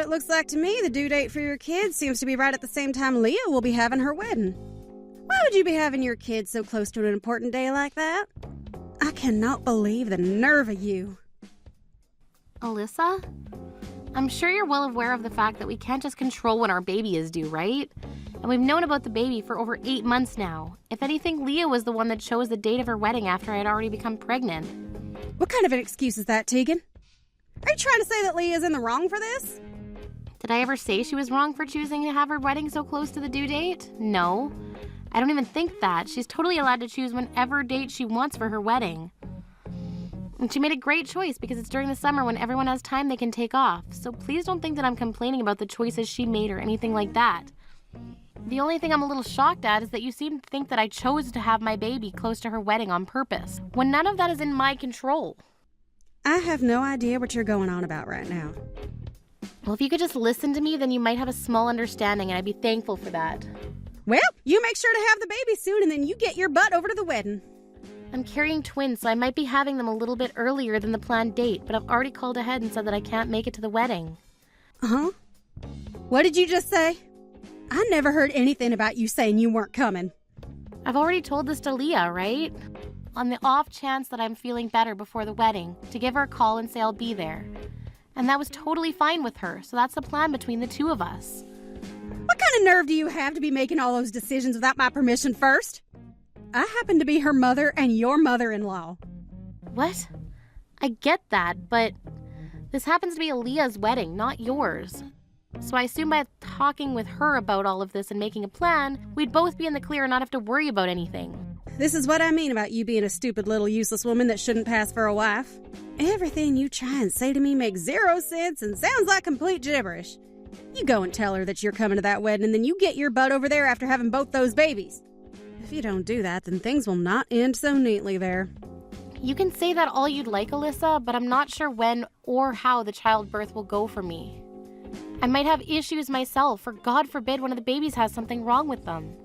it looks like to me. The due date for your kids seems to be right at the same time Leah will be having her wedding. Why would you be having your kids so close to an important day like that? I cannot believe the nerve of you. Alyssa? I'm sure you're well aware of the fact that we can't just control when our baby is due, right? And we've known about the baby for over 8 months now. If anything, Leah was the one that chose the date of her wedding after I had already become pregnant. What kind of an excuse is that, Tegan? Are you trying to say that Leah's in the wrong for this? Did I ever say she was wrong for choosing to have her wedding so close to the due date? No. I don't even think that. She's totally allowed to choose whenever date she wants for her wedding. And she made a great choice because it's during the summer when everyone has time they can take off. So please don't think that I'm complaining about the choices she made or anything like that. The only thing I'm a little shocked at is that you seem to think that I chose to have my baby close to her wedding on purpose, when none of that is in my control. I have no idea what you're going on about right now. Well, if you could just listen to me, then you might have a small understanding, and I'd be thankful for that. Well, you make sure to have the baby soon, and then you get your butt over to the wedding. I'm carrying twins, so I might be having them a little bit earlier than the planned date, but I've already called ahead and said that I can't make it to the wedding. Uh-huh. What did you just say? I never heard anything about you saying you weren't coming. I've already told this to Leah, right? On the off chance that I'm feeling better before the wedding, to give her a call and say I'll be there. And that was totally fine with her, so that's the plan between the two of us. What kind of nerve do you have to be making all those decisions without my permission first? I happen to be her mother and your mother-in-law. What? I get that, but this happens to be Leah's wedding, not yours. So I assume by talking with her about all of this and making a plan, we'd both be in the clear and not have to worry about anything. This is what I mean about you being a stupid little useless woman that shouldn't pass for a wife. Everything you try and say to me makes 0 sense and sounds like complete gibberish. You go and tell her that you're coming to that wedding, and then you get your butt over there after having both those babies. If you don't do that, then things will not end so neatly there. You can say that all you'd like, Alyssa, but I'm not sure when or how the childbirth will go for me. I might have issues myself, or God forbid one of the babies has something wrong with them.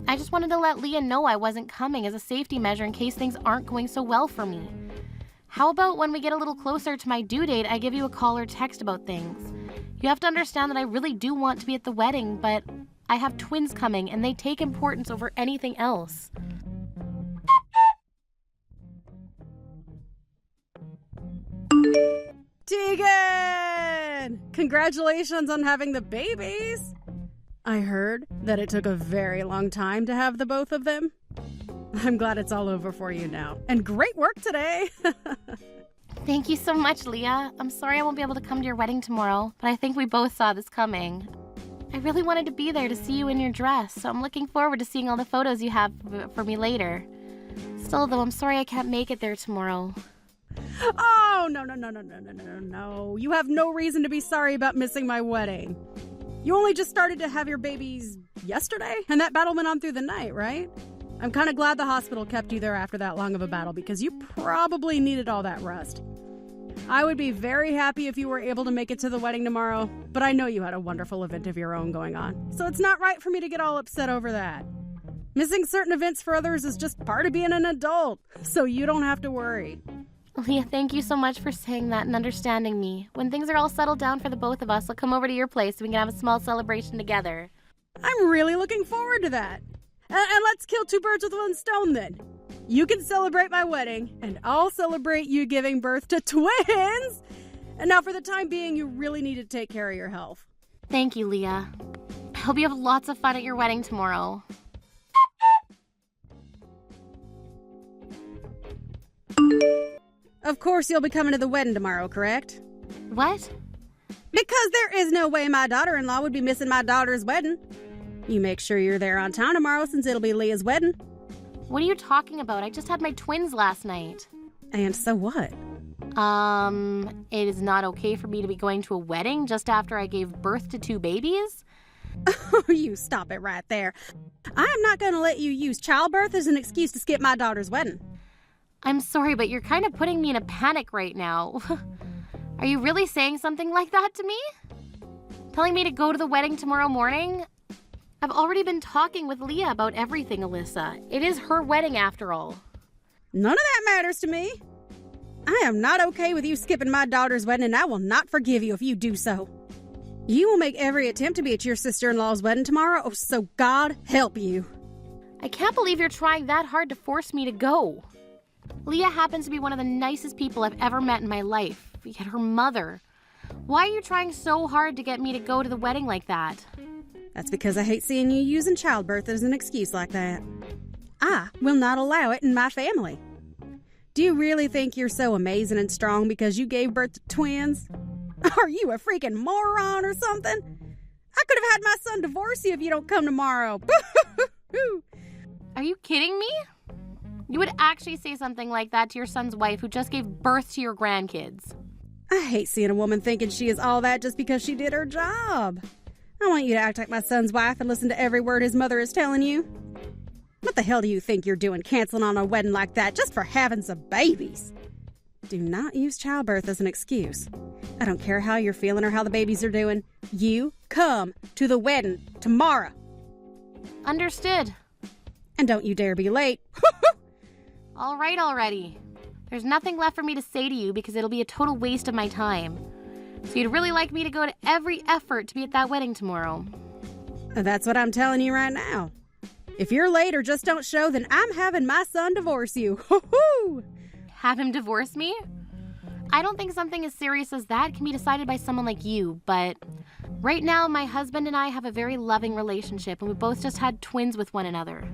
I just wanted to let Leah know I wasn't coming as a safety measure in case things aren't going so well for me. How about when we get a little closer to my due date, I give you a call or text about things? You have to understand that I really do want to be at the wedding, but I have twins coming and they take importance over anything else. Tegan! Congratulations on having the babies! I heard that it took a very long time to have the both of them. I'm glad it's all over for you now. And great work today! Thank you so much, Leah. I'm sorry I won't be able to come to your wedding tomorrow, but I think we both saw this coming. I really wanted to be there to see you in your dress, so I'm looking forward to seeing all the photos you have for me later. Still, though, I'm sorry I can't make it there tomorrow. Oh, no. You have no reason to be sorry about missing my wedding. You only just started to have your babies yesterday, and that battle went on through the night, right? I'm kind of glad the hospital kept you there after that long of a battle because you probably needed all that rest. I would be very happy if you were able to make it to the wedding tomorrow, but I know you had a wonderful event of your own going on, so it's not right for me to get all upset over that. Missing certain events for others is just part of being an adult, so you don't have to worry. Leah, thank you so much for saying that and understanding me. When things are all settled down for the both of us, I'll come over to your place so we can have a small celebration together. I'm really looking forward to that. And let's kill 2 birds with 1 stone then. You can celebrate my wedding, and I'll celebrate you giving birth to twins! And now for the time being, you really need to take care of your health. Thank you, Leah. I hope you have lots of fun at your wedding tomorrow. Of course you'll be coming to the wedding tomorrow, correct? What? Because there is no way my daughter-in-law would be missing my daughter's wedding. You make sure you're there on time tomorrow since it'll be Leah's wedding. What are you talking about? I just had my twins last night. And so what? It is not okay for me to be going to a wedding just after I gave birth to 2 babies? Oh, you stop it right there. I'm not going to let you use childbirth as an excuse to skip my daughter's wedding. I'm sorry, but you're kind of putting me in a panic right now. Are you really saying something like that to me? Telling me to go to the wedding tomorrow morning? I've already been talking with Leah about everything, Alyssa. It is her wedding after all. None of that matters to me. I am not okay with you skipping my daughter's wedding, and I will not forgive you if you do so. You will make every attempt to be at your sister-in-law's wedding tomorrow, so God help you. I can't believe you're trying that hard to force me to go. Leah happens to be one of the nicest people I've ever met in my life, yet her mother. Why are you trying so hard to get me to go to the wedding like that? That's because I hate seeing you using childbirth as an excuse like that. I will not allow it in my family. Do you really think you're so amazing and strong because you gave birth to twins? Are you a freaking moron or something? I could have had my son divorce you if you don't come tomorrow. Are you kidding me? You would actually say something like that to your son's wife who just gave birth to your grandkids. I hate seeing a woman thinking she is all that just because she did her job. I want you to act like my son's wife and listen to every word his mother is telling you. What the hell do you think you're doing canceling on a wedding like that just for having some babies? Do not use childbirth as an excuse. I don't care how you're feeling or how the babies are doing. You come to the wedding tomorrow. Understood. And don't you dare be late. All right already. There's nothing left for me to say to you because it'll be a total waste of my time. So you'd really like me to go to every effort to be at that wedding tomorrow. That's what I'm telling you right now. If you're late or just don't show, then I'm having my son divorce you. Have him divorce me? I don't think something as serious as that can be decided by someone like you, but right now my husband and I have a very loving relationship and we both just had twins with one another.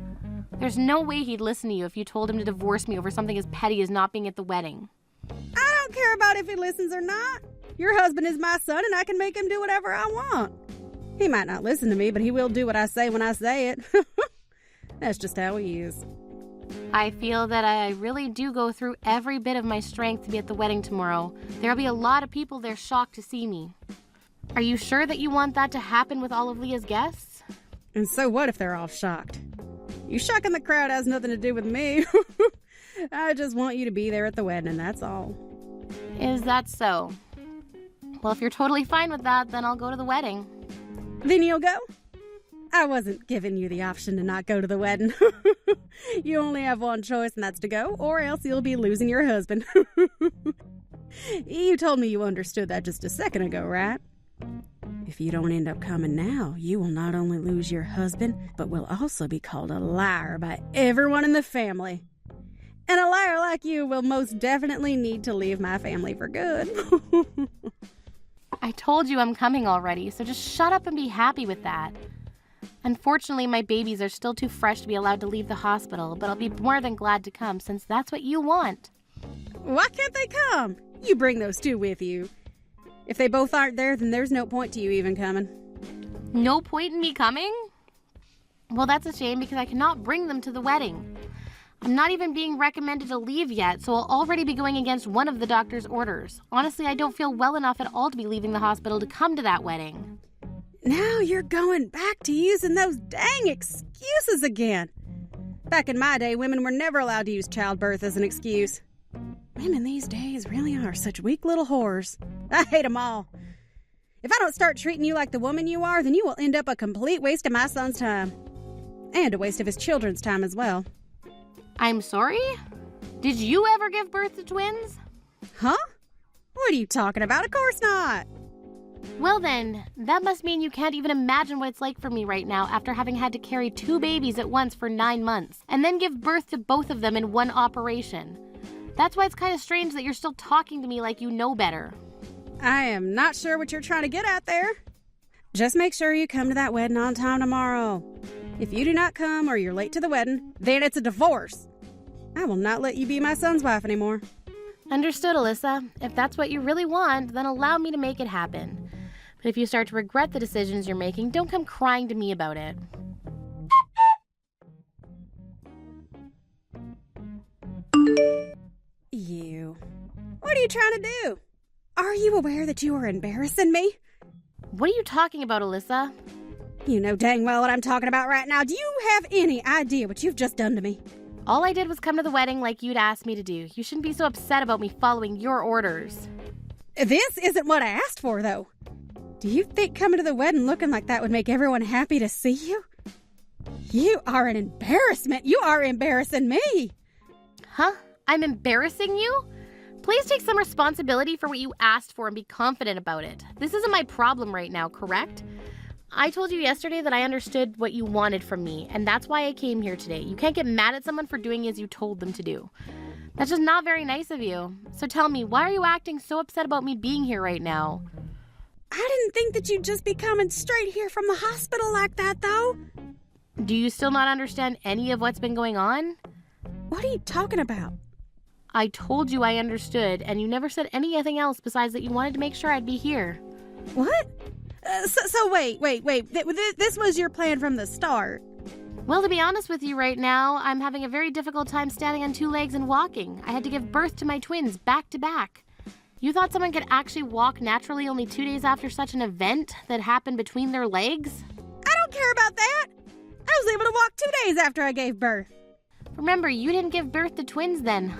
There's no way he'd listen to you if you told him to divorce me over something as petty as not being at the wedding. I don't care about if he listens or not. Your husband is my son and I can make him do whatever I want. He might not listen to me, but he will do what I say when I say it. That's just how he is. I feel that I really do go through every bit of my strength to be at the wedding tomorrow. There'll be a lot of people there shocked to see me. Are you sure that you want that to happen with all of Leah's guests? And so what if they're all shocked? You shocking the crowd has nothing to do with me. I just want you to be there at the wedding, and that's all. Is that so? Well, if you're totally fine with that, then I'll go to the wedding. Then you'll go? I wasn't giving you the option to not go to the wedding. You only have one choice, and that's to go, or else you'll be losing your husband. You told me you understood that just a second ago, right? If you don't end up coming now, you will not only lose your husband, but will also be called a liar by everyone in the family. And a liar like you will most definitely need to leave my family for good. I told you I'm coming already, so just shut up and be happy with that. Unfortunately, my babies are still too fresh to be allowed to leave the hospital, but I'll be more than glad to come since that's what you want. Why can't they come? You bring those two with you. If they both aren't there, then there's no point to you even coming. No point in me coming? Well, that's a shame because I cannot bring them to the wedding. I'm not even being recommended to leave yet, so I'll already be going against one of the doctor's orders. Honestly, I don't feel well enough at all to be leaving the hospital to come to that wedding. Now you're going back to using those dang excuses again. Back in my day, women were never allowed to use childbirth as an excuse. Women these days really are such weak little whores. I hate them all. If I don't start treating you like the woman you are, then you will end up a complete waste of my son's time. And a waste of his children's time as well. I'm sorry? Did you ever give birth to twins? Huh? What are you talking about? Of course not. Well then, that must mean you can't even imagine what it's like for me right now after having had to carry 2 babies at once for 9 months, and then give birth to both of them in one operation. That's why it's kind of strange that you're still talking to me like you know better. I am not sure what you're trying to get at there. Just make sure you come to that wedding on time tomorrow. If you do not come or you're late to the wedding, then it's a divorce. I will not let you be my son's wife anymore. Understood, Alyssa. If that's what you really want, then allow me to make it happen. But if you start to regret the decisions you're making, don't come crying to me about it. You. What are you trying to do? Are you aware that you are embarrassing me? What are you talking about, Alyssa? You know dang well what I'm talking about right now. Do you have any idea what you've just done to me? All I did was come to the wedding like you'd asked me to do. You shouldn't be so upset about me following your orders. This isn't what I asked for, though. Do you think coming to the wedding looking like that would make everyone happy to see you? You are an embarrassment. You are embarrassing me. Huh? I'm embarrassing you? Please take some responsibility for what you asked for and be confident about it. This isn't my problem right now, correct? I told you yesterday that I understood what you wanted from me, and that's why I came here today. You can't get mad at someone for doing as you told them to do. That's just not very nice of you. So tell me, why are you acting so upset about me being here right now? I didn't think that you'd just be coming straight here from the hospital like that, though. Do you still not understand any of what's been going on? What are you talking about? I told you I understood, and you never said anything else besides that you wanted to make sure I'd be here. What? So wait. This was your plan from the start. Well, to be honest with you right now, I'm having a very difficult time standing on 2 legs and walking. I had to give birth to my twins back to back. You thought someone could actually walk naturally only 2 days after such an event that happened between their legs? I don't care about that. I was able to walk 2 days after I gave birth. Remember, you didn't give birth to twins then.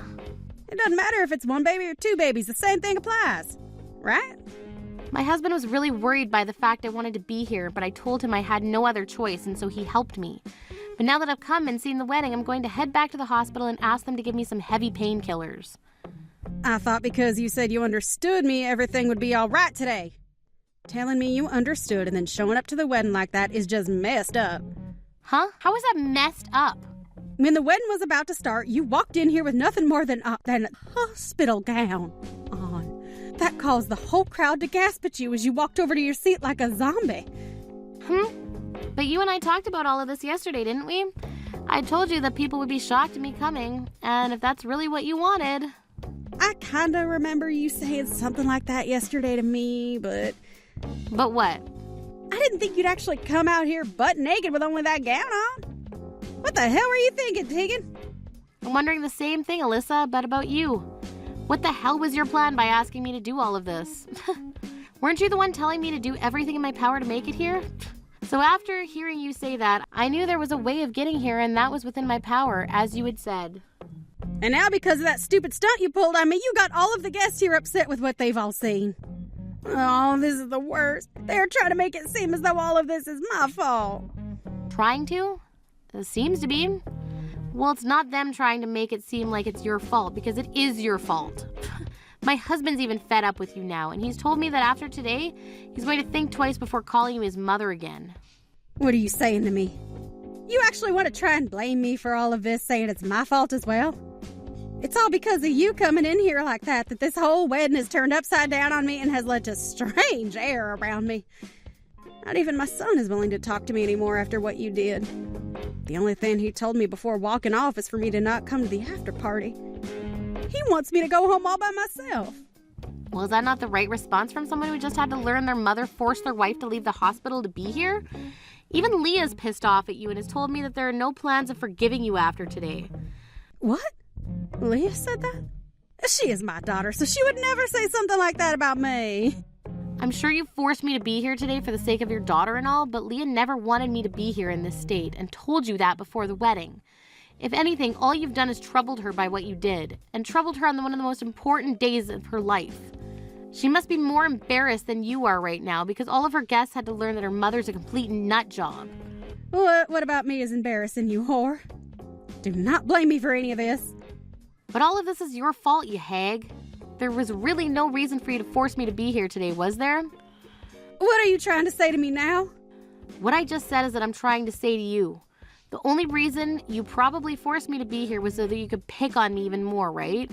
It doesn't matter if it's 1 baby or 2 babies. The same thing applies, right? My husband was really worried by the fact I wanted to be here, but I told him I had no other choice, and so he helped me. But now that I've come and seen the wedding, I'm going to head back to the hospital and ask them to give me some heavy painkillers. I thought because you said you understood me, everything would be all right today. Telling me you understood and then showing up to the wedding like that is just messed up. Huh? How is that messed up? When the wedding was about to start, you walked in here with nothing more than a hospital gown on. That caused the whole crowd to gasp at you as you walked over to your seat like a zombie. But you and I talked about all of this yesterday, didn't we? I told you that people would be shocked at me coming, and if that's really what you wanted... I kind of remember you saying something like that yesterday to me, but... But what? I didn't think you'd actually come out here butt naked with only that gown on. What the hell were you thinking, Tegan? I'm wondering the same thing, Alyssa, but about you. What the hell was your plan by asking me to do all of this? Weren't you the one telling me to do everything in my power to make it here? So after hearing you say that, I knew there was a way of getting here, and that was within my power, as you had said. And now because of that stupid stunt you pulled on me, you got all of the guests here upset with what they've all seen. Oh, this is the worst. They're trying to make it seem as though all of this is my fault. Trying to? It seems to be. Well, it's not them trying to make it seem like it's your fault, because it is your fault. My husband's even fed up with you now, and he's told me that after today, he's going to think twice before calling you his mother again. What are you saying to me? You actually want to try and blame me for all of this, saying it's my fault as well? It's all because of you coming in here like that this whole wedding has turned upside down on me and has led to strange air around me. Not even my son is willing to talk to me anymore after what you did. The only thing he told me before walking off is for me to not come to the after party. He wants me to go home all by myself. Well, is that not the right response from someone who just had to learn their mother forced their wife to leave the hospital to be here? Even Leah's pissed off at you and has told me that there are no plans of forgiving you after today. What? Leah said that? She is my daughter, so she would never say something like that about me. I'm sure you forced me to be here today for the sake of your daughter and all, but Leah never wanted me to be here in this state and told you that before the wedding. If anything, all you've done is troubled her by what you did, and troubled her on one of the most important days of her life. She must be more embarrassed than you are right now because all of her guests had to learn that her mother's a complete nut job. What about me is embarrassing, you whore? Do not blame me for any of this. But all of this is your fault, you hag. There was really no reason for you to force me to be here today, was there? What are you trying to say to me now? What I just said is that I'm trying to say to you. The only reason you probably forced me to be here was so that you could pick on me even more, right?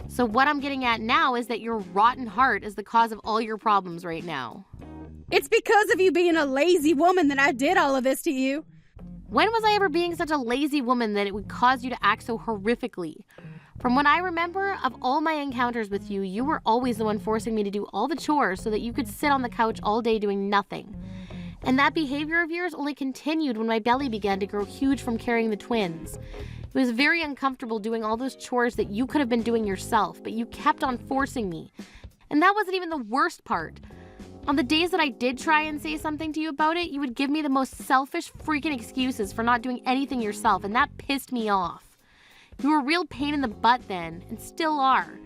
So what I'm getting at now is that your rotten heart is the cause of all your problems right now. It's because of you being a lazy woman that I did all of this to you. When was I ever being such a lazy woman that it would cause you to act so horrifically? From what I remember, of all my encounters with you, you were always the one forcing me to do all the chores so that you could sit on the couch all day doing nothing. And that behavior of yours only continued when my belly began to grow huge from carrying the twins. It was very uncomfortable doing all those chores that you could have been doing yourself, but you kept on forcing me. And that wasn't even the worst part. On the days that I did try and say something to you about it, you would give me the most selfish freaking excuses for not doing anything yourself, and that pissed me off. You were a real pain in the butt then, and still are.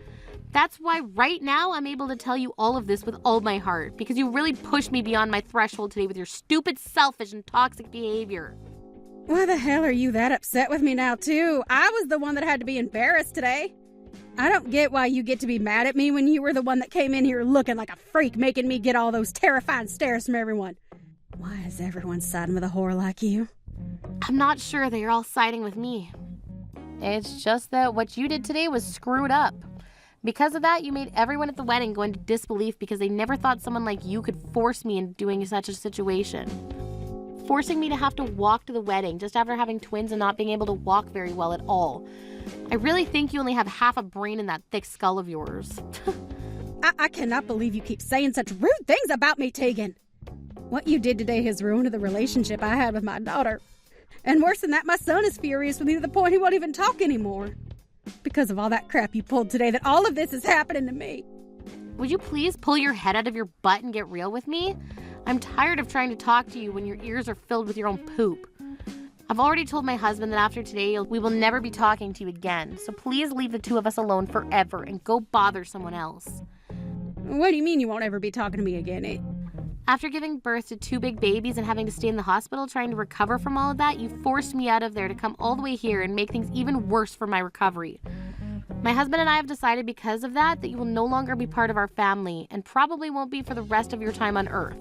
That's why right now I'm able to tell you all of this with all my heart, because you really pushed me beyond my threshold today with your stupid, selfish, and toxic behavior. Why the hell are you that upset with me now, too? I was the one that had to be embarrassed today. I don't get why you get to be mad at me when you were the one that came in here looking like a freak, making me get all those terrifying stares from everyone. Why is everyone siding with a whore like you? I'm not sure that you're all siding with me. It's just that what you did today was screwed up. Because of that, you made everyone at the wedding go into disbelief because they never thought someone like you could force me into doing such a situation. Forcing me to have to walk to the wedding just after having twins and not being able to walk very well at all. I really think you only have half a brain in that thick skull of yours. I cannot believe you keep saying such rude things about me, Tegan. What you did today has ruined the relationship I had with my daughter. And worse than that, my son is furious with me to the point he won't even talk anymore. Because of all that crap you pulled today, that all of this is happening to me. Would you please pull your head out of your butt and get real with me? I'm tired of trying to talk to you when your ears are filled with your own poop. I've already told my husband that after today, we will never be talking to you again. So please leave the two of us alone forever and go bother someone else. What do you mean you won't ever be talking to me again? After giving birth to 2 big babies and having to stay in the hospital trying to recover from all of that, you forced me out of there to come all the way here and make things even worse for my recovery. My husband and I have decided because of that you will no longer be part of our family and probably won't be for the rest of your time on Earth.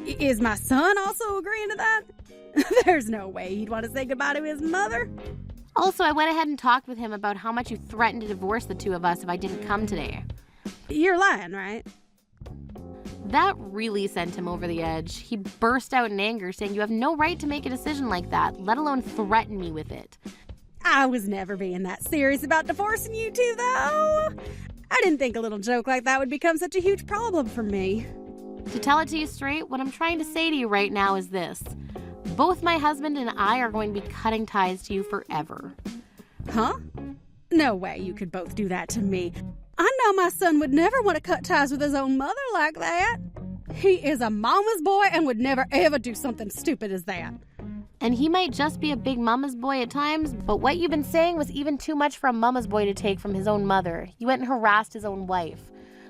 Is my son also agreeing to that? There's no way he'd want to say goodbye to his mother. Also, I went ahead and talked with him about how much you threatened to divorce the two of us if I didn't come today. You're lying, right? That really sent him over the edge. He burst out in anger, saying you have no right to make a decision like that, let alone threaten me with it. I was never being that serious about divorcing you two, though. I didn't think a little joke like that would become such a huge problem for me. To tell it to you straight, what I'm trying to say to you right now is this. Both my husband and I are going to be cutting ties to you forever. Huh? No way you could both do that to me. I know my son would never want to cut ties with his own mother like that. He is a mama's boy and would never ever do something stupid as that. And he might just be a big mama's boy at times, but what you've been saying was even too much for a mama's boy to take from his own mother. You went and harassed his own wife,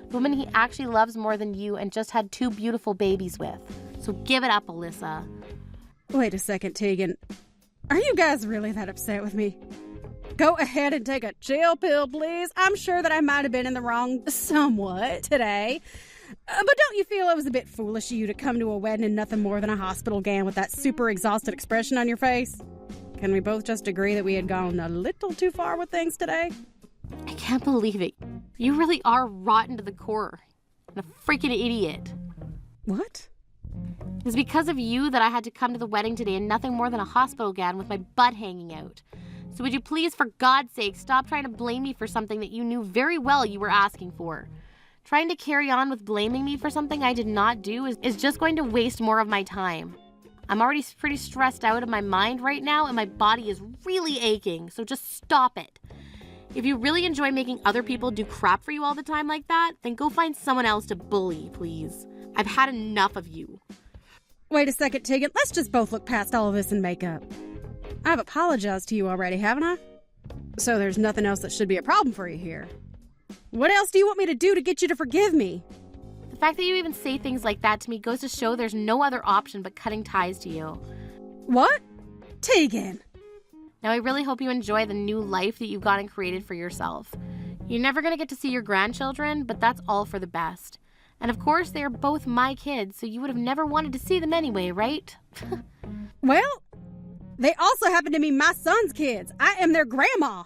the woman he actually loves more than you and just had 2 beautiful babies with. So give it up, Alyssa. Wait a second, Tegan. Are you guys really that upset with me? Go ahead and take a chill pill, please. I'm sure that I might have been in the wrong somewhat today. But don't you feel it was a bit foolish of you to come to a wedding in nothing more than a hospital gown with that super exhausted expression on your face? Can we both just agree that we had gone a little too far with things today? I can't believe it. You really are rotten to the core. And a freaking idiot. What? It was because of you that I had to come to the wedding today in nothing more than a hospital gown with my butt hanging out. So would you please, for God's sake, stop trying to blame me for something that you knew very well you were asking for. Trying to carry on with blaming me for something I did not do is just going to waste more of my time. I'm already pretty stressed out of my mind right now and my body is really aching, so just stop it. If you really enjoy making other people do crap for you all the time like that, then go find someone else to bully, please. I've had enough of you. Wait a second, Tegan. Let's just both look past all of this and make up. I've apologized to you already, haven't I? So there's nothing else that should be a problem for you here. What else do you want me to do to get you to forgive me? The fact that you even say things like that to me goes to show there's no other option but cutting ties to you. What? Tegan! Now I really hope you enjoy the new life that you've gotten created for yourself. You're never going to get to see your grandchildren, but that's all for the best. And of course, they are both my kids, so you would have never wanted to see them anyway, right? Well, they also happen to be my son's kids. I am their grandma.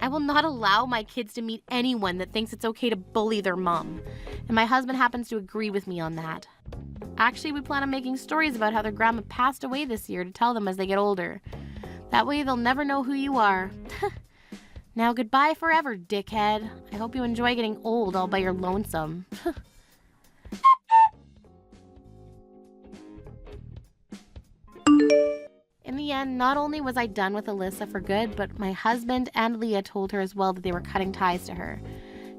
I will not allow my kids to meet anyone that thinks it's okay to bully their mom. And my husband happens to agree with me on that. Actually, we plan on making stories about how their grandma passed away this year to tell them as they get older. That way they'll never know who you are. Now goodbye forever, dickhead. I hope you enjoy getting old all by your lonesome. In the end, not only was I done with Alyssa for good, but my husband and Leah told her as well that they were cutting ties to her.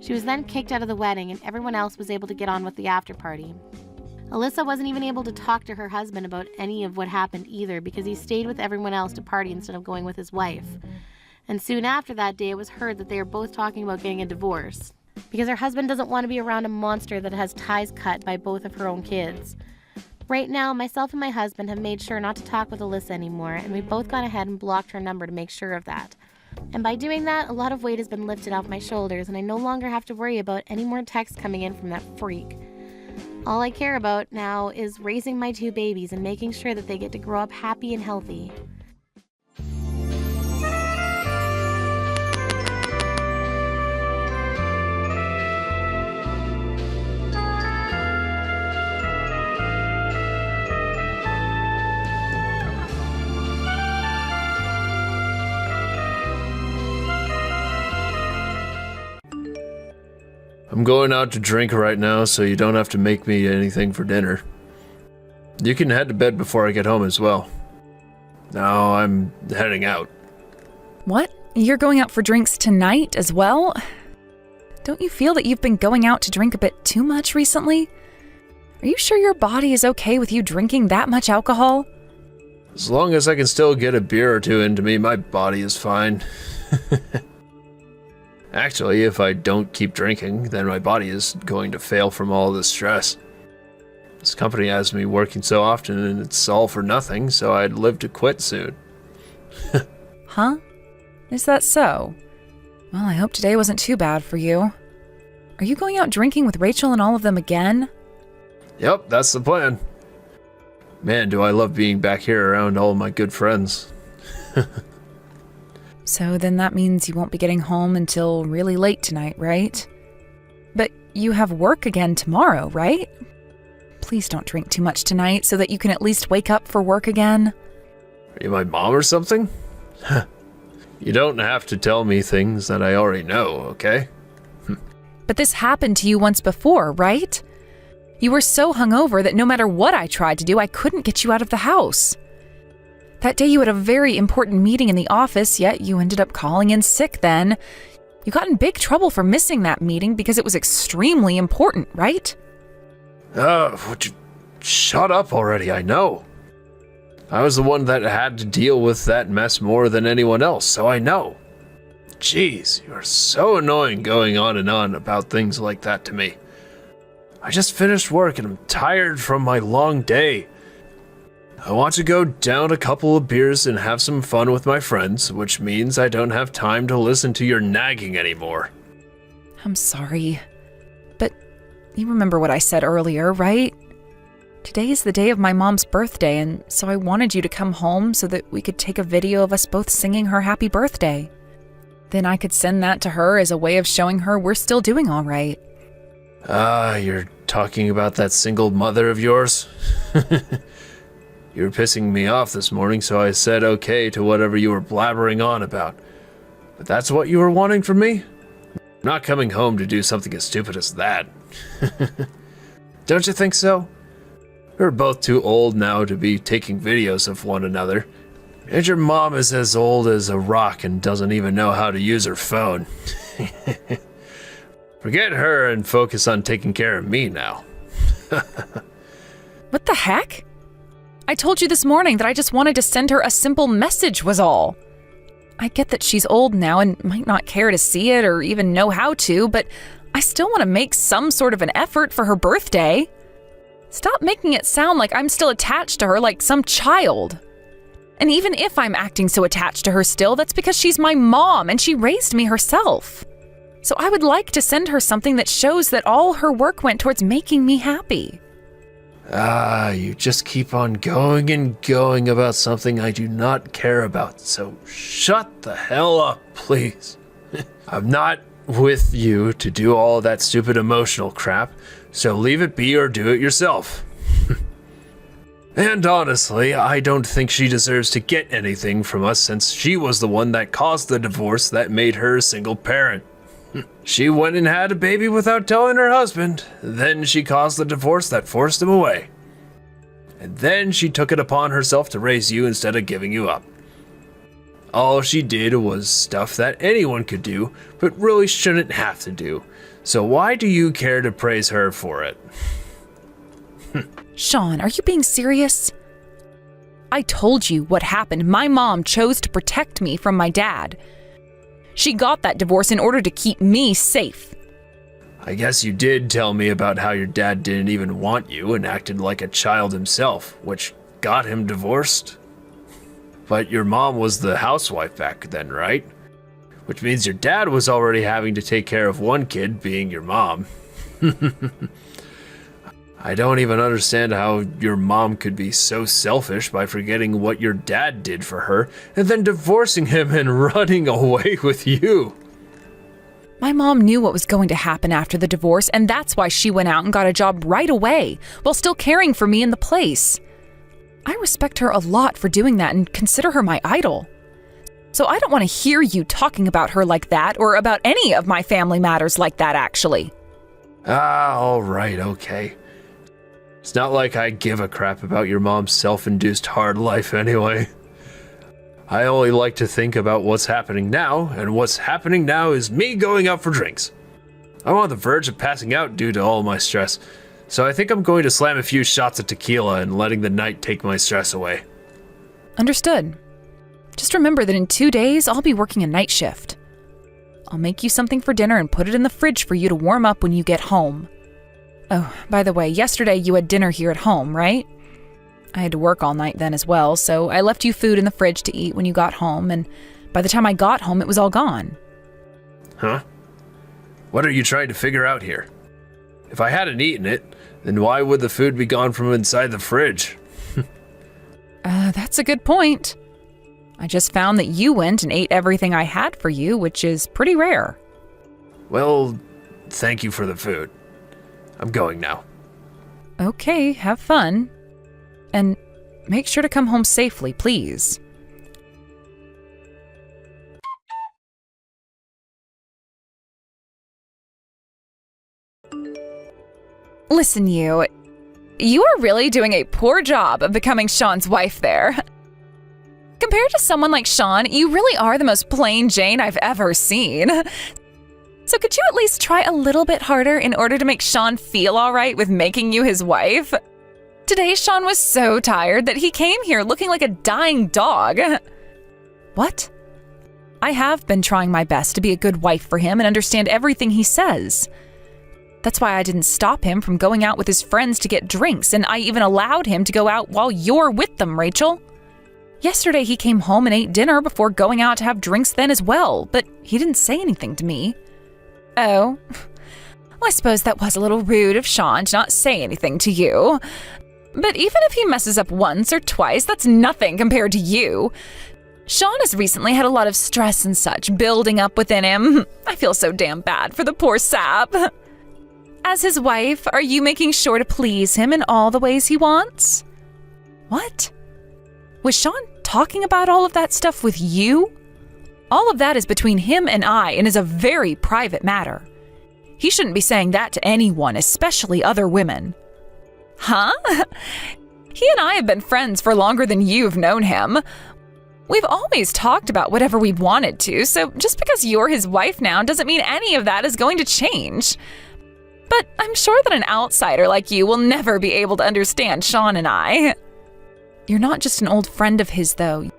She was then kicked out of the wedding and everyone else was able to get on with the after party. Alyssa wasn't even able to talk to her husband about any of what happened either because he stayed with everyone else to party instead of going with his wife. And soon after that day, it was heard that they were both talking about getting a divorce because her husband doesn't want to be around a monster that has ties cut by both of her own kids. Right now, myself and my husband have made sure not to talk with Alyssa anymore, and we've both gone ahead and blocked her number to make sure of that. And by doing that, a lot of weight has been lifted off my shoulders, and I no longer have to worry about any more texts coming in from that freak. All I care about now is raising my 2 babies and making sure that they get to grow up happy and healthy. I'm going out to drink right now, so you don't have to make me anything for dinner. You can head to bed before I get home as well. No, I'm heading out. What? You're going out for drinks tonight as well? Don't you feel that you've been going out to drink a bit too much recently? Are you sure your body is okay with you drinking that much alcohol? As long as I can still get a beer or 2 into me, my body is fine. Actually, if I don't keep drinking, then my body is going to fail from all this stress. This company has me working so often and it's all for nothing, so I'd live to quit soon. Huh? Is that so? Well, I hope today wasn't too bad for you. Are you going out drinking with Rachel and all of them again? Yep, that's the plan. Man, do I love being back here around all my good friends. So then that means you won't be getting home until really late tonight, right? But you have work again tomorrow, right? Please don't drink too much tonight so that you can at least wake up for work again. Are you my mom or something? You don't have to tell me things that I already know, okay? But this happened to you once before, right? You were so hungover that no matter what I tried to do, I couldn't get you out of the house. That day you had a very important meeting in the office, yet you ended up calling in sick then. You got in big trouble for missing that meeting because it was extremely important, right? Would you shut up already, I know. I was the one that had to deal with that mess more than anyone else, so I know. Jeez, you are so annoying going on and on about things like that to me. I just finished work and I'm tired from my long day. I want to go down a couple of beers and have some fun with my friends, which means I don't have time to listen to your nagging anymore. I'm sorry. But you remember what I said earlier, right? Today is the day of my mom's birthday, and so I wanted you to come home so that we could take a video of us both singing her happy birthday. Then I could send that to her as a way of showing her we're still doing all right. You're talking about that single mother of yours? You were pissing me off this morning, so I said okay to whatever you were blabbering on about. But that's what you were wanting from me? I'm not coming home to do something as stupid as that. Don't you think so? We're both too old now to be taking videos of one another. And your mom is as old as a rock and doesn't even know how to use her phone. Forget her and focus on taking care of me now. What the heck? I told you this morning that I just wanted to send her a simple message was all. I get that she's old now and might not care to see it or even know how to, but I still want to make some sort of an effort for her birthday. Stop making it sound like I'm still attached to her like some child. And even if I'm acting so attached to her still, that's because she's my mom and she raised me herself. So I would like to send her something that shows that all her work went towards making me happy. You just keep on going and going about something I do not care about, so shut the hell up, please. I'm not with you to do all that stupid emotional crap, so leave it be or do it yourself. And honestly, I don't think she deserves to get anything from us since she was the one that caused the divorce that made her a single parent. She went and had a baby without telling her husband. Then she caused the divorce that forced him away. And then she took it upon herself to raise you instead of giving you up. All she did was stuff that anyone could do, but really shouldn't have to do. So why do you care to praise her for it? Sean, are you being serious? I told you what happened. My mom chose to protect me from my dad. She got that divorce in order to keep me safe. I guess you did tell me about how your dad didn't even want you and acted like a child himself, which got him divorced. But your mom was the housewife back then, right? which means your dad was already having to take care of one kid, being your mom. I don't even understand how your mom could be so selfish by forgetting what your dad did for her and then divorcing him and running away with you. My mom knew what was going to happen after the divorce, and that's why she went out and got a job right away, while still caring for me in the place. I respect her a lot for doing that and consider her my idol. So I don't want to hear you talking about her like that, or about any of my family matters like that, actually. All right, okay. It's not like I give a crap about your mom's self-induced hard life anyway. I only like to think about what's happening now, and what's happening now is me going out for drinks. I'm on the verge of passing out due to all my stress, so I think I'm going to slam a few shots of tequila and letting the night take my stress away. Understood. Just remember that in 2 days, I'll be working a night shift. I'll make you something for dinner and put it in the fridge for you to warm up when you get home. Oh, by the way, yesterday you had dinner here at home, right? I had to work all night then as well, so I left you food in the fridge to eat when you got home, and by the time I got home, it was all gone. Huh? What are you trying to figure out here? If I hadn't eaten it, then why would the food be gone from inside the fridge? That's a good point. I just found that you went and ate everything I had for you, which is pretty rare. Well, thank you for the food. I'm going now. Okay, have fun. And make sure to come home safely, please. Listen, you are really doing a poor job of becoming Sean's wife there. Compared to someone like Sean, you really are the most plain Jane I've ever seen. So could you at least try a little bit harder in order to make Sean feel all right with making you his wife? Today, Sean was so tired that he came here looking like a dying dog. What? I have been trying my best to be a good wife for him and understand everything he says. That's why I didn't stop him from going out with his friends to get drinks, and I even allowed him to go out while you're with them, Rachel. Yesterday, he came home and ate dinner before going out to have drinks then as well, but he didn't say anything to me. Oh, well, I suppose that was a little rude of Sean to not say anything to you. But even if he messes up once or twice, that's nothing compared to you. Sean has recently had a lot of stress and such building up within him. I feel so damn bad for the poor sap. As his wife, are you making sure to please him in all the ways he wants? What? Was Sean talking about all of that stuff with you? All of that is between him and I and is a very private matter. He shouldn't be saying that to anyone, especially other women. Huh? He and I have been friends for longer than you've known him. We've always talked about whatever we wanted to, so just because you're his wife now doesn't mean any of that is going to change. But I'm sure that an outsider like you will never be able to understand Sean and I. You're not just an old friend of his, though.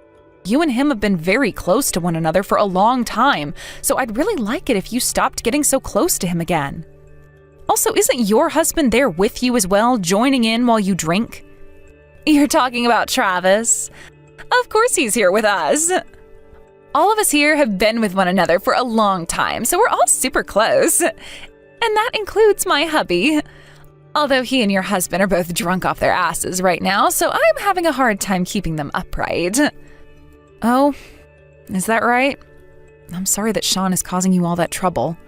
You and him have been very close to one another for a long time, so I'd really like it if you stopped getting so close to him again. Also, isn't your husband there with you as well, joining in while you drink? You're talking about Travis? Of course he's here with us. All of us here have been with one another for a long time, so we're all super close. And that includes my hubby. Although he and your husband are both drunk off their asses right now, so I'm having a hard time keeping them upright. Oh, is that right? I'm sorry that Sean is causing you all that trouble.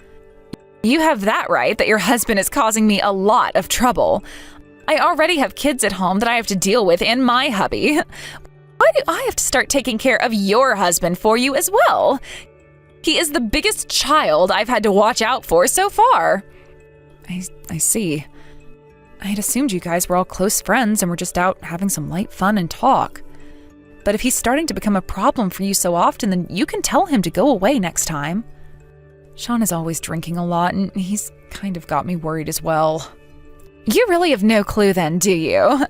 You have that right, that your husband is causing me a lot of trouble. I already have kids at home that I have to deal with and my hubby. Why do I have to start taking care of your husband for you as well? He is the biggest child I've had to watch out for so far. I see. I had assumed you guys were all close friends and were just out having some light fun and talk. But if he's starting to become a problem for you so often, then you can tell him to go away next time. Sean is always drinking a lot, and he's kind of got me worried as well. You really have no clue then, do you?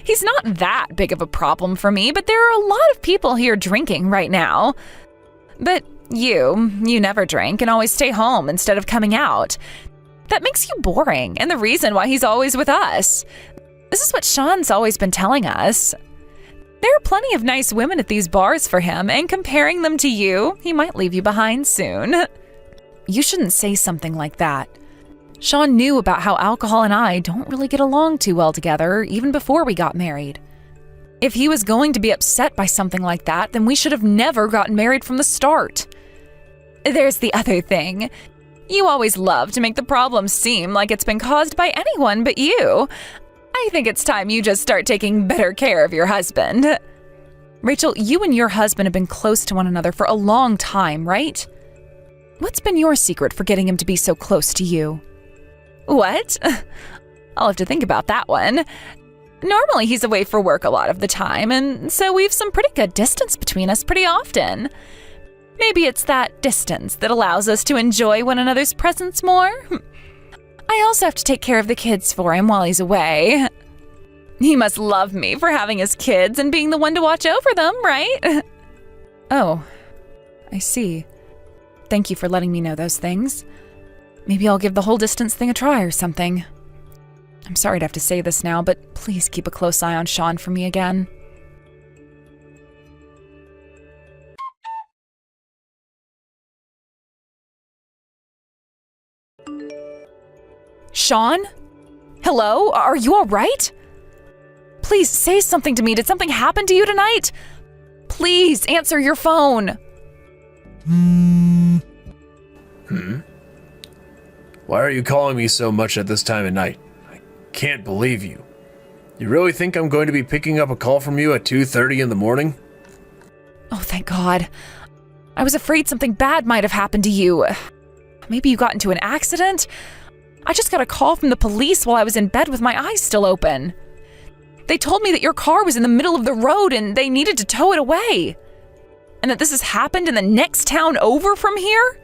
He's not that big of a problem for me, but there are a lot of people here drinking right now. But you never drink and always stay home instead of coming out. That makes you boring, and the reason why he's always with us. This is what Sean's always been telling us. There are plenty of nice women at these bars for him, and comparing them to you, he might leave you behind soon. You shouldn't say something like that. Sean knew about how alcohol and I don't really get along too well together, even before we got married. If he was going to be upset by something like that, then we should have never gotten married from the start. There's the other thing. You always love to make the problem seem like it's been caused by anyone but you. I think it's time you just start taking better care of your husband. Rachel, you and your husband have been close to one another for a long time, right? What's been your secret for getting him to be so close to you? What? I'll have to think about that one. Normally he's away for work a lot of the time, and so we've some pretty good distance between us pretty often. Maybe it's that distance that allows us to enjoy one another's presence more. I also have to take care of the kids for him while he's away. He must love me for having his kids and being the one to watch over them, right? Oh, I see. Thank you for letting me know those things. Maybe I'll give the whole distance thing a try or something. I'm sorry to have to say this now, but please keep a close eye on Sean for me again. Sean? Hello? Are you all right? Please say something to me. Did something happen to you tonight? Please answer your phone. Why are you calling me so much at this time of night? I can't believe you. You really think I'm going to be picking up a call from you at 2:30 in the morning? Oh, thank God. I was afraid something bad might have happened to you. Maybe you got into an accident? I just got a call from the police while I was in bed with my eyes still open. They told me that your car was in the middle of the road and they needed to tow it away. And that this has happened in the next town over from here?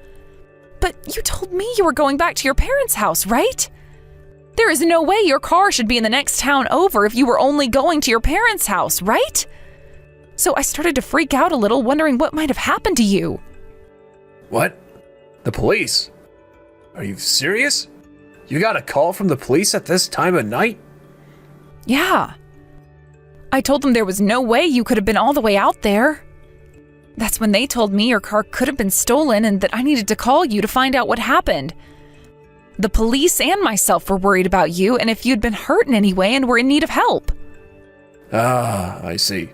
But you told me you were going back to your parents' house, right? There is no way your car should be in the next town over if you were only going to your parents' house, right? So I started to freak out a little, wondering what might have happened to you. What? The police? Are you serious? You got a call from the police at this time of night? Yeah. I told them there was no way you could have been all the way out there. That's when they told me your car could have been stolen and that I needed to call you to find out what happened. The police and myself were worried about you and if you'd been hurt in any way and were in need of help. Ah, I see.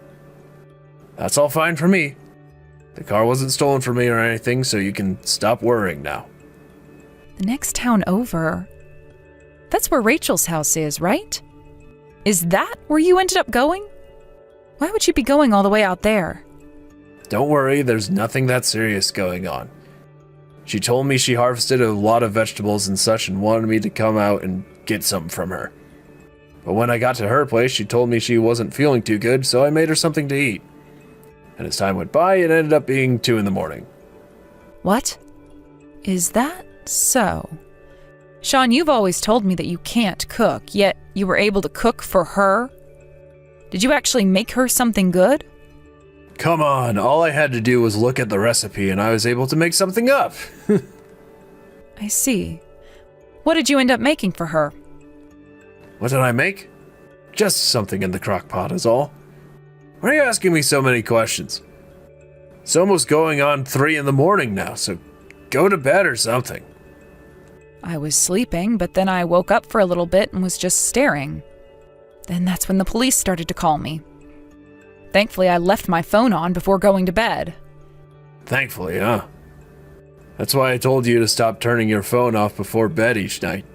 That's all fine for me. The car wasn't stolen from me or anything, so you can stop worrying now. The next town over? That's where Rachel's house is, right? Is that where you ended up going? Why would you be going all the way out there? Don't worry, there's nothing that serious going on. She told me she harvested a lot of vegetables and such and wanted me to come out and get some from her. But when I got to her place, she told me she wasn't feeling too good, so I made her something to eat. And as time went by, it ended up being 2 in the morning. What? Is that so? Sean, you've always told me that you can't cook, yet you were able to cook for her? Did you actually make her something good? Come on, all I had to do was look at the recipe and I was able to make something up. I see. What did you end up making for her? What did I make? Just something in the crock pot is all. Why are you asking me so many questions? It's almost going on 3 in the morning now, so go to bed or something. I was sleeping, but then I woke up for a little bit and was just staring. Then that's when the police started to call me. Thankfully, I left my phone on before going to bed. Thankfully, huh? That's why I told you to stop turning your phone off before bed each night.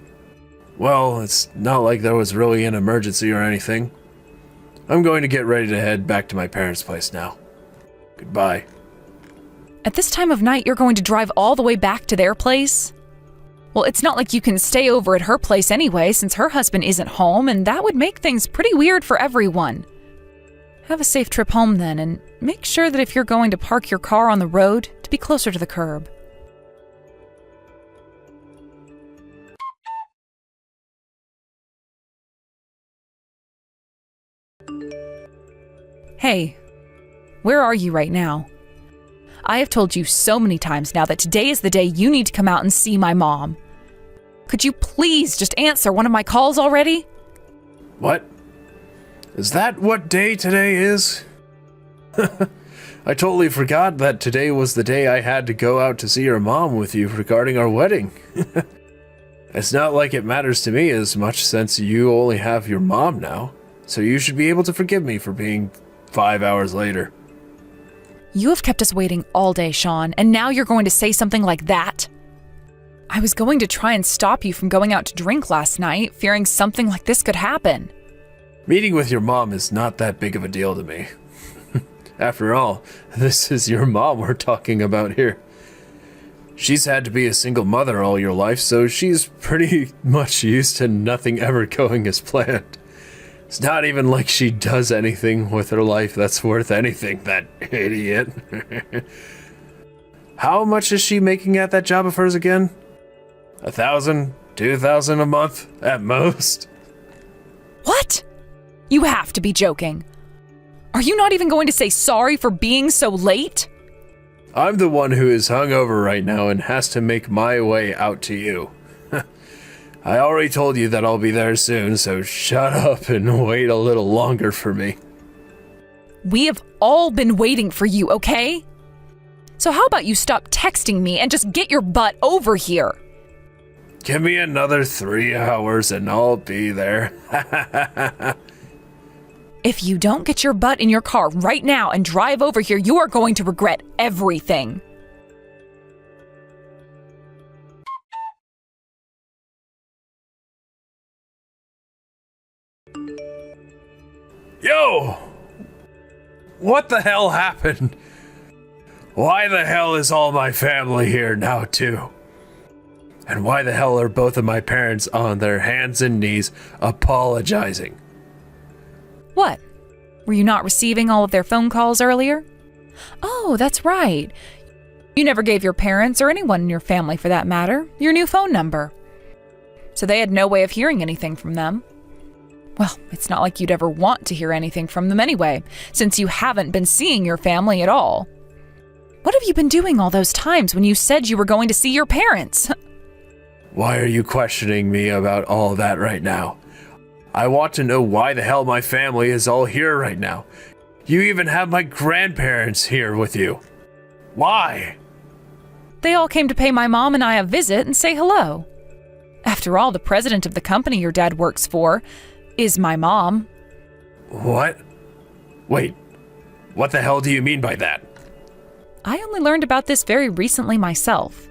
Well, it's not like there was really an emergency or anything. I'm going to get ready to head back to my parents' place now. Goodbye. At this time of night, you're going to drive all the way back to their place? Well, it's not like you can stay over at her place anyway, since her husband isn't home, and that would make things pretty weird for everyone. Have a safe trip home then, and make sure that if you're going to park your car on the road, to be closer to the curb. Hey, where are you right now? I have told you so many times now that today is the day you need to come out and see my mom. Could you please just answer one of my calls already? What? Is that what day today is? I totally forgot that today was the day I had to go out to see your mom with you regarding our wedding. It's not like it matters to me as much since you only have your mom now, so you should be able to forgive me for being 5 hours later. You have kept us waiting all day, Sean, and now you're going to say something like that? I was going to try and stop you from going out to drink last night, fearing something like this could happen. Meeting with your mom is not that big of a deal to me. After all, this is your mom we're talking about here. She's had to be a single mother all your life, so she's pretty much used to nothing ever going as planned. It's not even like she does anything with her life that's worth anything, that idiot. How much is she making at that job of hers again? 1,000, 2,000 a month at most? What? You have to be joking. Are you not even going to say sorry for being so late? I'm the one who is hungover right now and has to make my way out to you. I already told you that I'll be there soon, so shut up and wait a little longer for me. We have all been waiting for you, okay? So how about you stop texting me and just get your butt over here? Give me another 3 hours and I'll be there. If you don't get your butt in your car right now and drive over here, you are going to regret everything. Yo! What the hell happened? Why the hell is all my family here now too? And why the hell are both of my parents on their hands and knees apologizing? What? Were you not receiving all of their phone calls earlier? Oh, that's right. You never gave your parents, or anyone in your family for that matter, your new phone number. So they had no way of hearing anything from them. Well, it's not like you'd ever want to hear anything from them anyway, since you haven't been seeing your family at all. What have you been doing all those times when you said you were going to see your parents? Why are you questioning me about all that right now? I want to know why the hell my family is all here right now. You even have my grandparents here with you. Why? They all came to pay my mom and I a visit and say hello. After all, the president of the company your dad works for is my mom. What? Wait, what the hell do you mean by that? I only learned about this very recently myself.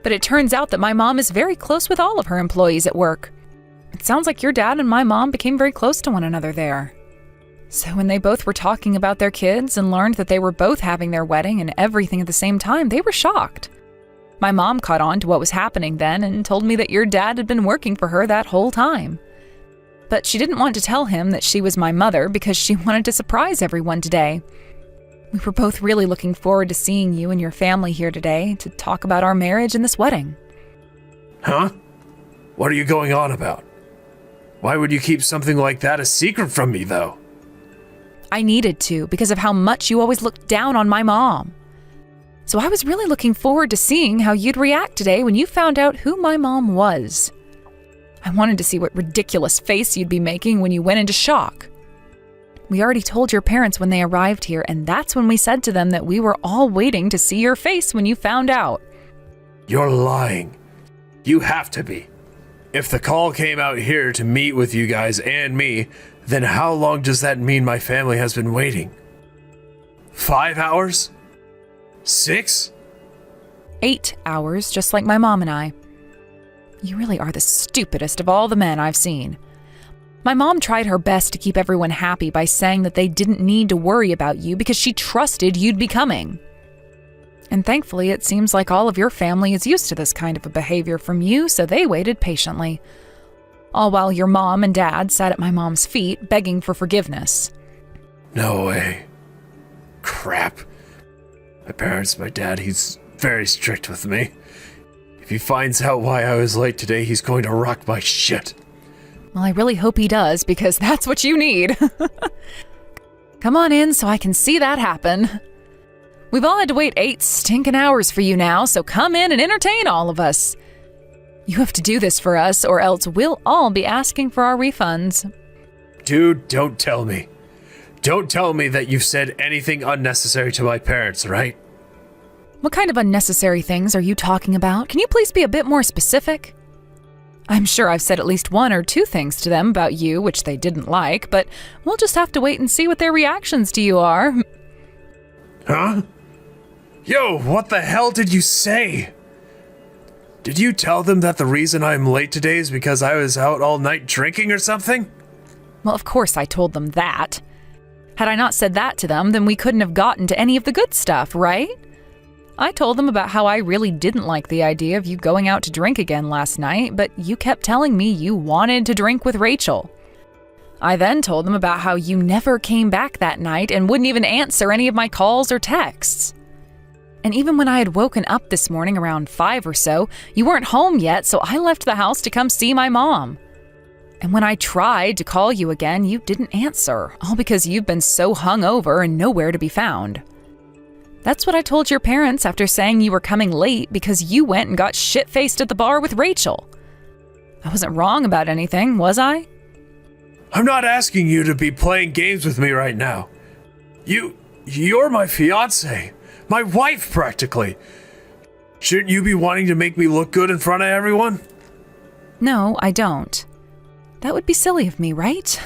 But it turns out that my mom is very close with all of her employees at work. It sounds like your dad and my mom became very close to one another there. So when they both were talking about their kids and learned that they were both having their wedding and everything at the same time, they were shocked. My mom caught on to what was happening then and told me that your dad had been working for her that whole time. But she didn't want to tell him that she was my mother because she wanted to surprise everyone today. We were both really looking forward to seeing you and your family here today to talk about our marriage and this wedding. Huh? What are you going on about? Why would you keep something like that a secret from me, though? I needed to because of how much you always looked down on my mom. So I was really looking forward to seeing how you'd react today when you found out who my mom was. I wanted to see what ridiculous face you'd be making when you went into shock. We already told your parents when they arrived here, and that's when we said to them that we were all waiting to see your face when you found out. You're lying. You have to be. If the call came out here to meet with you guys and me, then how long does that mean my family has been waiting? 5 hours? 6? 8 hours, just like my mom and I. You really are the stupidest of all the men I've seen. My mom tried her best to keep everyone happy by saying that they didn't need to worry about you because she trusted you'd be coming. And thankfully, it seems like all of your family is used to this kind of a behavior from you, so they waited patiently. All while your mom and dad sat at my mom's feet, begging for forgiveness. No way. Crap. My dad, he's very strict with me. If he finds out why I was late today, he's going to rock my shit. Well, I really hope he does, because that's what you need. Come on in so I can see that happen. We've all had to wait 8 stinking hours for you now, so come in and entertain all of us. You have to do this for us, or else we'll all be asking for our refunds. Dude, don't tell me. Don't tell me that you've said anything unnecessary to my parents, right? What kind of unnecessary things are you talking about? Can you please be a bit more specific? I'm sure I've said at least one or two things to them about you which they didn't like, but we'll just have to wait and see what their reactions to you are. Huh? Yo, what the hell did you say? Did you tell them that the reason I'm late today is because I was out all night drinking or something? Well, of course I told them that. Had I not said that to them, then we couldn't have gotten to any of the good stuff, right? I told them about how I really didn't like the idea of you going out to drink again last night, but you kept telling me you wanted to drink with Rachel. I then told them about how you never came back that night and wouldn't even answer any of my calls or texts. And even when I had woken up this morning around 5 or so, you weren't home yet, so I left the house to come see my mom. And when I tried to call you again, you didn't answer, all because you've been so hungover and nowhere to be found. That's what I told your parents after saying you were coming late because you went and got shit-faced at the bar with Rachel. I wasn't wrong about anything, was I? I'm not asking you to be playing games with me right now. You're my fiancé, my wife practically. Shouldn't you be wanting to make me look good in front of everyone? No, I don't. That would be silly of me, right?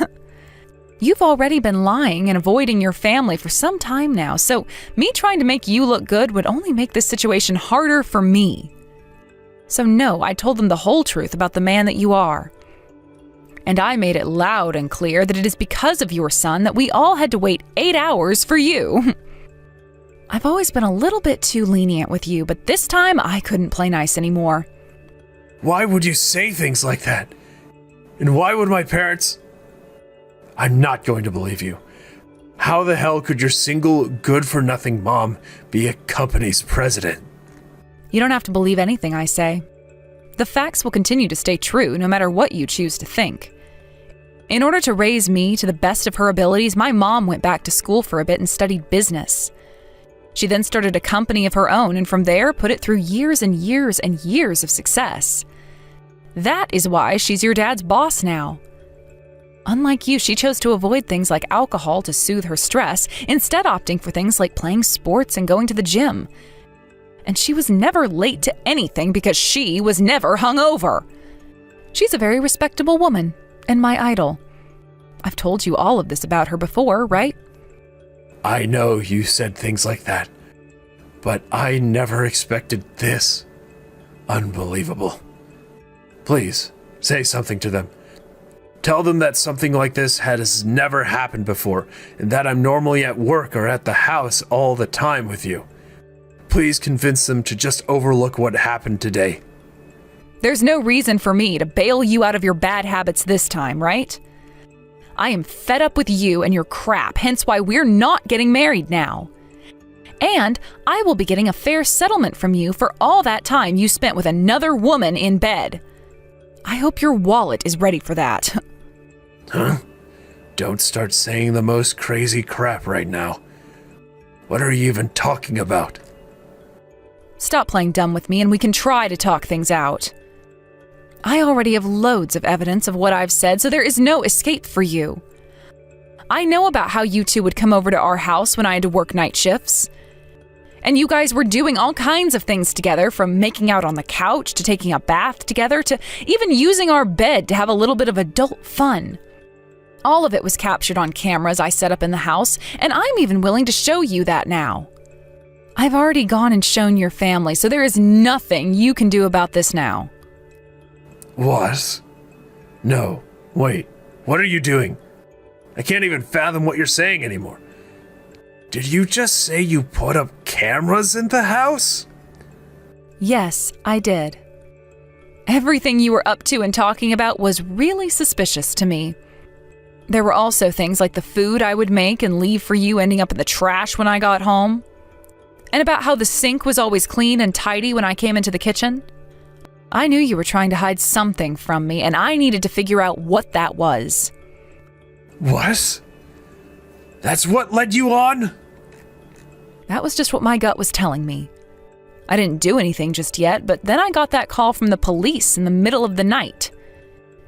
You've already been lying and avoiding your family for some time now, so me trying to make you look good would only make this situation harder for me. So no, I told them the whole truth about the man that you are. And I made it loud and clear that it is because of your son that we all had to wait 8 hours for you. I've always been a little bit too lenient with you, but this time I couldn't play nice anymore. Why would you say things like that? And why would my parents... I'm not going to believe you. How the hell could your single, good-for-nothing mom be a company's president? You don't have to believe anything I say. The facts will continue to stay true no matter what you choose to think. In order to raise me to the best of her abilities, my mom went back to school for a bit and studied business. She then started a company of her own and from there put it through years and years and years of success. That is why she's your dad's boss now. Unlike you, she chose to avoid things like alcohol to soothe her stress, instead opting for things like playing sports and going to the gym. And she was never late to anything because she was never hungover. She's a very respectable woman and my idol. I've told you all of this about her before, right? I know you said things like that, but I never expected this. Unbelievable. Please, say something to them. Tell them that something like this has never happened before, and that I'm normally at work or at the house all the time with you. Please convince them to just overlook what happened today. There's no reason for me to bail you out of your bad habits this time, right? I am fed up with you and your crap, hence why we're not getting married now. And I will be getting a fair settlement from you for all that time you spent with another woman in bed. I hope your wallet is ready for that. Huh? Don't start saying the most crazy crap right now. What are you even talking about? Stop playing dumb with me and we can try to talk things out. I already have loads of evidence of what I've said, so there is no escape for you. I know about how you two would come over to our house when I had to work night shifts. And you guys were doing all kinds of things together, from making out on the couch to taking a bath together to even using our bed to have a little bit of adult fun. All of it was captured on cameras I set up in the house, and I'm even willing to show you that now. I've already gone and shown your family, so there is nothing you can do about this now. What? No, wait, what are you doing? I can't even fathom what you're saying anymore. Did you just say you put up cameras in the house? Yes, I did. Everything you were up to and talking about was really suspicious to me. There were also things like the food I would make and leave for you ending up in the trash when I got home. And about how the sink was always clean and tidy when I came into the kitchen. I knew you were trying to hide something from me, and I needed to figure out what that was. What? That's what led you on? That was just what my gut was telling me. I didn't do anything just yet, but then I got that call from the police in the middle of the night.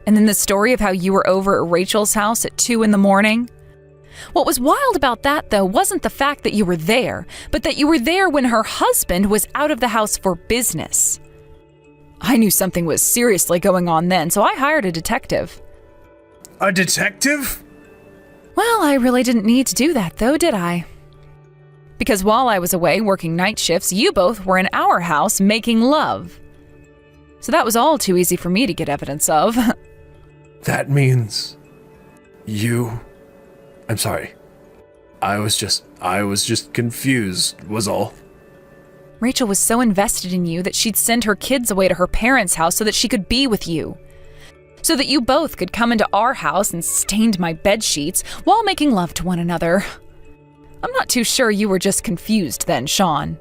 And then the story of how you were over at Rachel's house at 2 a.m. What was wild about that, though, wasn't the fact that you were there, but that you were there when her husband was out of the house for business. I knew something was seriously going on then, so I hired a detective. A detective? Well, I really didn't need to do that, though, did I? Because while I was away working night shifts, you both were in our house making love. So that was all too easy for me to get evidence of. That means I'm sorry. I was just confused, was all. Rachel was so invested in you that she'd send her kids away to her parents' house so that she could be with you. So that you both could come into our house and stained my bed sheets while making love to one another. I'm not too sure you were just confused then, Sean.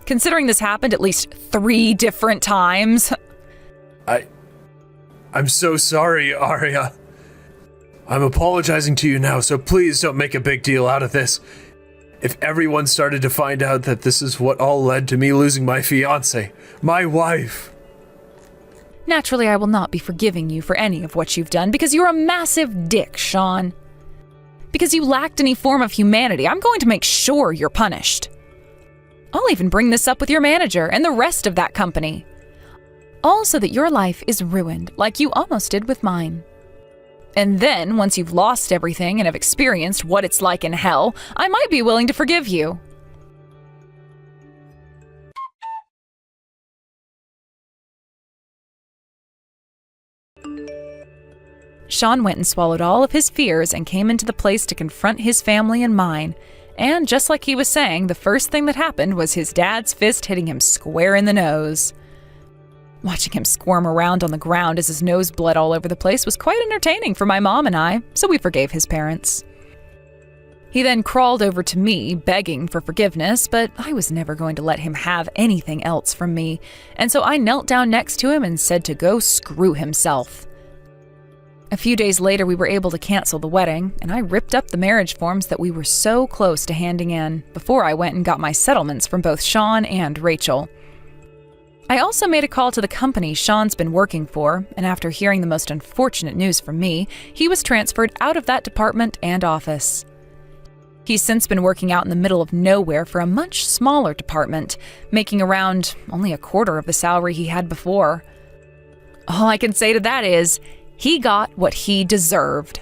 Considering this happened at least 3 different times. I'm so sorry, Arya. I'm apologizing to you now, so please don't make a big deal out of this. If everyone started to find out that this is what all led to me losing my fiancé, my wife. Naturally, I will not be forgiving you for any of what you've done because you're a massive dick, Sean. Because you lacked any form of humanity, I'm going to make sure you're punished. I'll even bring this up with your manager and the rest of that company. All so that your life is ruined like you almost did with mine. And then, once you've lost everything and have experienced what it's like in hell, I might be willing to forgive you. Sean went and swallowed all of his fears and came into the place to confront his family and mine. And just like he was saying, the first thing that happened was his dad's fist hitting him square in the nose. Watching him squirm around on the ground as his nose bled all over the place was quite entertaining for my mom and I, so we forgave his parents. He then crawled over to me, begging for forgiveness, but I was never going to let him have anything else from me, and so I knelt down next to him and said to go screw himself. A few days later, we were able to cancel the wedding, and I ripped up the marriage forms that we were so close to handing in before I went and got my settlements from both Sean and Rachel. I also made a call to the company Sean's been working for, and after hearing the most unfortunate news from me, he was transferred out of that department and office. He's since been working out in the middle of nowhere for a much smaller department, making around only a quarter of the salary he had before. All I can say to that is, he got what he deserved.